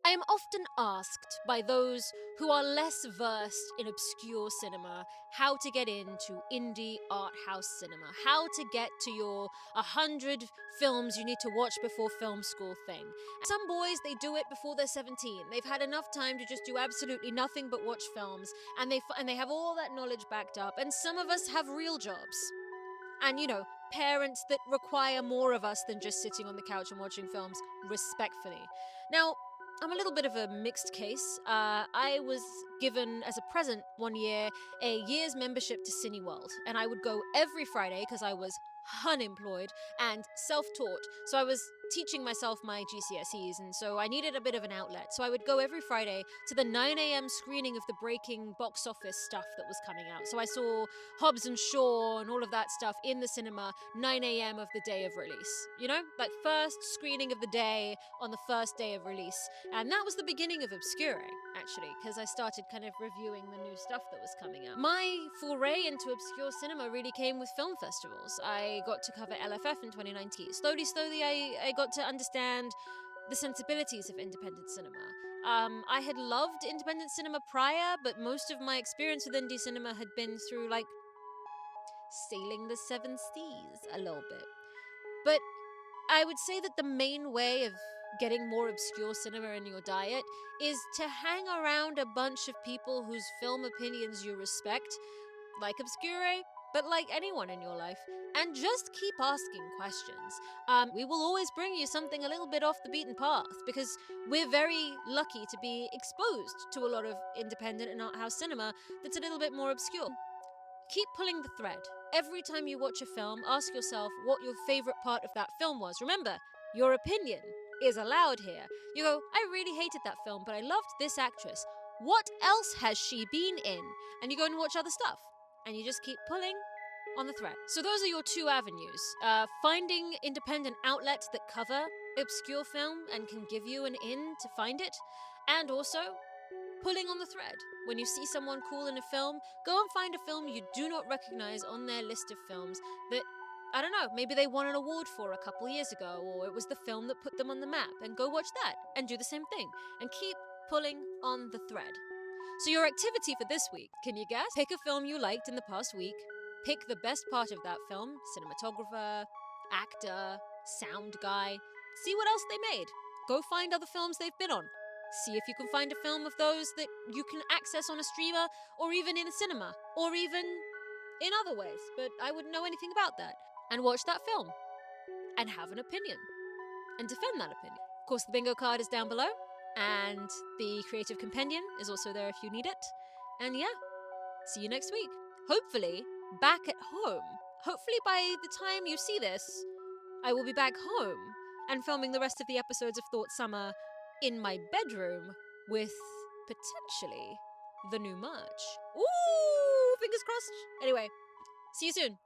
I am often asked by those who are less versed in obscure cinema how to get into indie art house cinema, how to get to your 100 films you need to watch before film school thing. Some boys, they do it before they're 17. They've had enough time to just do absolutely nothing but watch films, and they have all that knowledge backed up. And some of us have real jobs. And, parents that require more of us than just sitting on the couch and watching films, respectfully. Now, I'm a little bit of a mixed case. I was given as a present one year a year's membership to Cineworld, and I would go every Friday because I was unemployed and self-taught. So I was teaching myself my GCSEs, and so I needed a bit of an outlet. So I would go every Friday to the 9 a.m. screening of the breaking box office stuff that was coming out. So I saw Hobbs and Shaw and all of that stuff in the cinema 9 a.m. of the day of release. Like first screening of the day on the first day of release. And that was the beginning of OBSCURAE, actually, because I started kind of reviewing the new stuff that was coming out. My foray into obscure cinema really came with film festivals. I got to cover LFF in 2019. Slowly, I got to understand the sensibilities of independent cinema. I had loved independent cinema prior, but most of my experience with indie cinema had been through, sailing the seven seas a little bit. But I would say that the main way of getting more obscure cinema in your diet is to hang around a bunch of people whose film opinions you respect, like OBSCURAE, but like anyone in your life, and just keep asking questions. We will always bring you something a little bit off the beaten path because we're very lucky to be exposed to a lot of independent and art house cinema that's a little bit more obscure. Keep pulling the thread. Every time you watch a film, ask yourself what your favorite part of that film was. Remember, your opinion is allowed here. You go, I really hated that film, but I loved this actress. What else has she been in? And you go and watch other stuff. And you just keep pulling on the thread. So those are your two avenues. Finding independent outlets that cover obscure film and can give you an in to find it. And also pulling on the thread. When you see someone cool in a film, go and find a film you do not recognize on their list of films that, I don't know, maybe they won an award for a couple years ago, or it was the film that put them on the map, and go watch that and do the same thing. And keep pulling on the thread. So your activity for this week, can you guess? Pick a film you liked in the past week, pick the best part of that film, cinematographer, actor, sound guy, see what else they made. Go find other films they've been on. See if you can find a film of those that you can access on a streamer, or even in a cinema, or even in other ways, but I wouldn't know anything about that. And watch that film, and have an opinion, and defend that opinion. Of course, the bingo card is down below, and the creative compendium is also there if you need it. And yeah, see you next week. Hopefully, back at home. Hopefully by the time you see this, I will be back home and filming the rest of the episodes of Thought Summer in my bedroom with, potentially, the new merch. Ooh, fingers crossed. Anyway, see you soon.